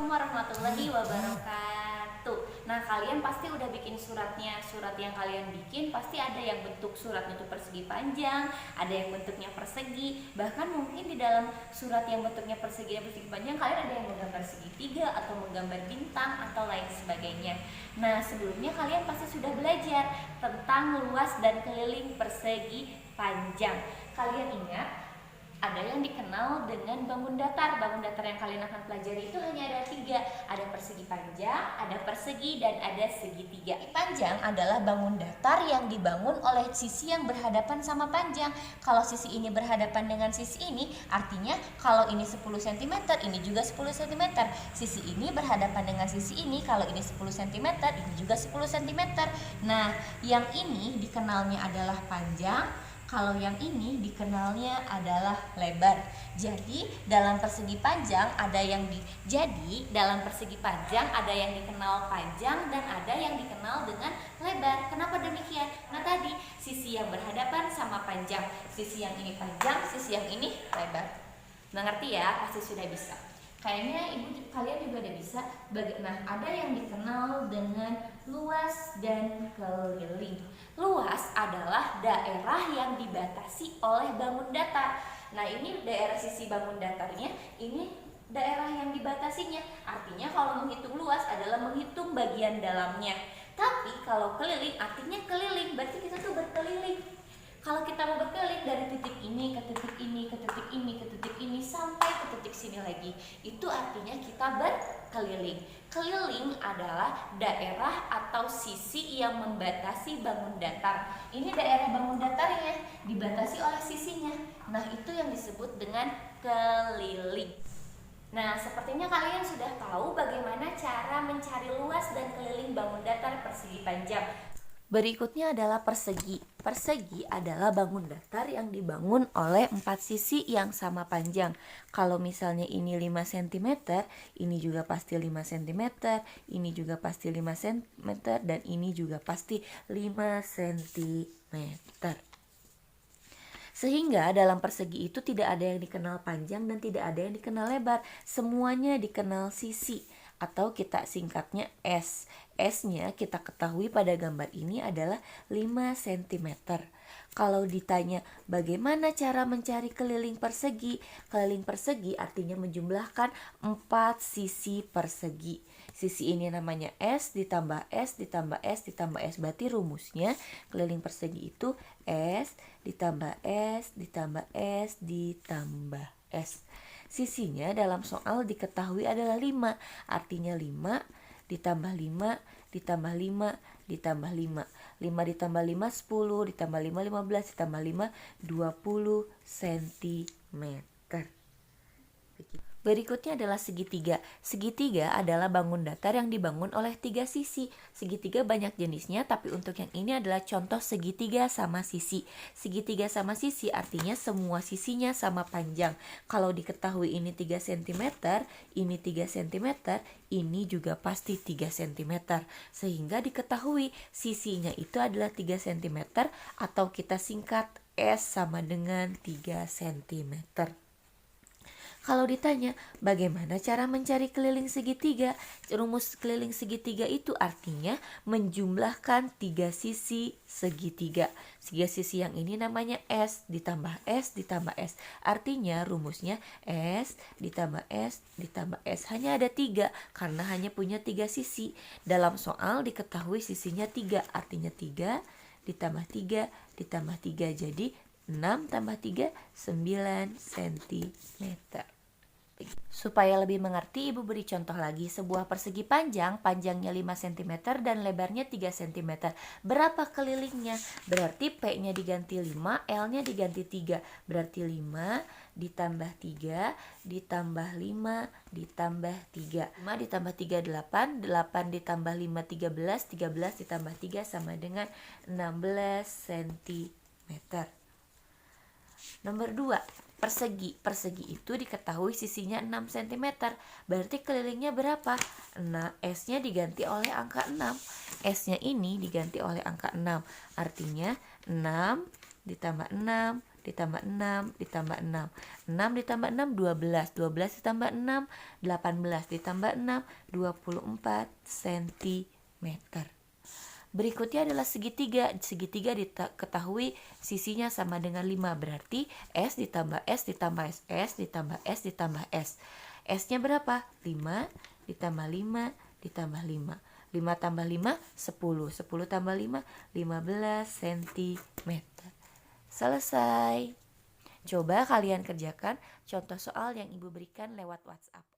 Assalamualaikum warahmatullahi wabarakatuh. Nah, kalian pasti udah bikin suratnya. Surat yang kalian bikin pasti ada yang bentuk suratnya itu persegi panjang, ada yang bentuknya persegi. Bahkan mungkin di dalam surat yang bentuknya persegi dan persegi panjang, kalian ada yang menggambar segitiga atau menggambar bintang atau lain sebagainya. Nah, sebelumnya kalian pasti sudah belajar tentang luas dan keliling persegi panjang. Kalian ingat ada yang dikenal dengan bangun datar. Bangun datar yang kalian akan pelajari itu hanya ada 3. Ada persegi panjang, ada persegi, dan ada segitiga. Panjang adalah bangun datar yang dibangun oleh sisi yang berhadapan sama panjang. Kalau sisi ini berhadapan dengan sisi ini, artinya kalau ini 10 cm, ini juga 10 cm. Sisi ini berhadapan dengan sisi ini, kalau ini 10 cm, ini juga 10 cm. Nah, yang ini dikenalnya adalah panjang, kalau yang ini dikenalnya adalah lebar. Jadi dalam persegi panjang ada yang dikenal panjang dan ada yang dikenal dengan lebar. Kenapa demikian? Nah, tadi sisi yang berhadapan sama panjang, sisi yang ini panjang, sisi yang ini lebar. Nah, ngerti ya? Pasti sudah bisa. Kayaknya kalian juga udah bisa. Nah, ada yang dikenal dengan luas dan keliling. Luas adalah daerah yang dibatasi oleh bangun datar. Nah, ini daerah sisi bangun datarnya, ini daerah yang dibatasinya. Artinya kalau menghitung luas adalah menghitung bagian dalamnya. Tapi kalau keliling artinya keliling, berarti kita tuh berkeliling. Kalau kita mau berkeliling dari titik ini ke titik ini ke titik ini ke titik ini sampai ke titik sini lagi, itu artinya kita berkeliling. Keliling adalah daerah atau sisi yang membatasi bangun datar. Ini daerah bangun datarnya dibatasi oleh sisinya. Nah, itu yang disebut dengan keliling. Nah, sepertinya kalian sudah tahu bagaimana cara mencari luas dan keliling bangun datar persegi panjang. Berikutnya adalah persegi. Persegi adalah bangun datar yang dibangun oleh 4 sisi yang sama panjang. Kalau misalnya ini 5 cm, ini juga pasti 5 cm, ini juga pasti 5 cm, dan ini juga pasti 5 cm. Sehingga dalam persegi itu tidak ada yang dikenal panjang dan tidak ada yang dikenal lebar. Semuanya dikenal sisi atau kita singkatnya S. S-nya kita ketahui pada gambar ini adalah 5 cm. Kalau ditanya bagaimana cara mencari keliling persegi? Keliling persegi artinya menjumlahkan 4 sisi persegi. Sisi ini namanya S ditambah S ditambah S ditambah S. Berarti rumusnya keliling persegi itu S ditambah S ditambah S ditambah S. Sisinya dalam soal diketahui adalah 5. Artinya 5 ditambah 5 ditambah 5 ditambah 5. 5 ditambah 5 10, ditambah 5 15, ditambah 5 20 cm. Berikutnya adalah segitiga. Segitiga adalah bangun datar yang dibangun oleh 3 sisi. Segitiga banyak jenisnya, tapi untuk yang ini adalah contoh segitiga sama sisi. Segitiga sama sisi artinya semua sisinya sama panjang. Kalau diketahui ini 3 cm, ini 3 cm, ini juga pasti 3 cm. Sehingga diketahui sisinya itu adalah 3 cm atau kita singkat S sama dengan 3 cm. Kalau ditanya bagaimana cara mencari keliling segitiga, rumus keliling segitiga itu artinya menjumlahkan 3 sisi segitiga. 3 sisi yang ini namanya S ditambah S ditambah S. Artinya rumusnya S ditambah S ditambah S. Hanya ada 3 karena hanya punya 3 sisi. Dalam soal diketahui sisinya 3, artinya 3 ditambah 3 ditambah 3. Jadi 6 tambah 3, 9 cm. Supaya lebih mengerti, Ibu beri contoh lagi. Sebuah persegi panjang, panjangnya 5 cm dan lebarnya 3 cm. Berapa kelilingnya? Berarti P-nya diganti 5, L-nya diganti 3. Berarti 5 ditambah 3 ditambah 5 ditambah 3. 5 ditambah 3 8, 8 ditambah 5 13, 13 ditambah 3 sama dengan 16 cm. Nomor 2, persegi. Persegi itu diketahui sisinya 6 cm. Berarti kelilingnya berapa? Nah, S-nya diganti oleh angka 6. S-nya ini diganti oleh angka 6. Artinya 6 ditambah 6 ditambah 6 ditambah 6. 6 ditambah 6 12. 12 ditambah 6 18 ditambah 6 24 cm. Berikutnya adalah segitiga. Segitiga diketahui sisinya sama dengan 5, berarti S ditambah S ditambah S, S ditambah S ditambah S. S-nya berapa? 5 ditambah 5 ditambah 5. 5 tambah 5 10. 10 tambah 5 15 cm. Selesai. Coba kalian kerjakan contoh soal yang Ibu berikan lewat WhatsApp.